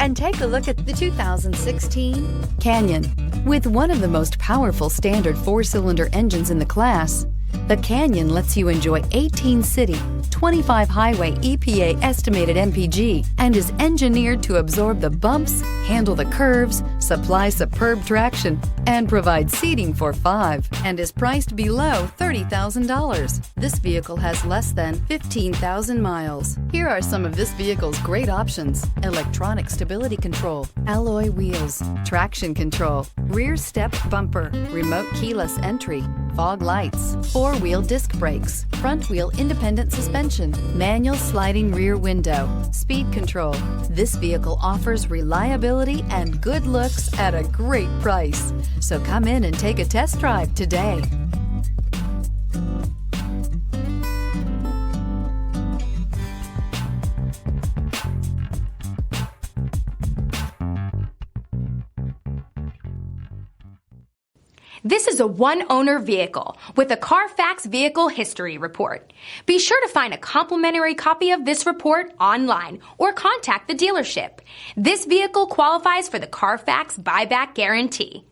and take a look at the 2016 Canyon. With one of the most powerful standard 4-cylinder engines in the class, the Canyon lets you enjoy 18 city, 25 highway EPA estimated MPG, and is engineered to absorb the bumps, handle the curves, supply superb traction, and provide seating for 5, and is priced below $30,000. This vehicle has less than 15,000 miles. Here are some of this vehicle's great options: electronic stability control, alloy wheels, traction control, rear step bumper, remote keyless entry, fog lights, 4-wheel disc brakes, front wheel independent suspension, manual sliding rear window, speed control. This vehicle offers reliability and good looks at a great price. So come in and take a test drive today. This is a one-owner vehicle with a Carfax Vehicle History Report. Be sure to find a complimentary copy of this report online or contact the dealership. This vehicle qualifies for the Carfax Buyback Guarantee.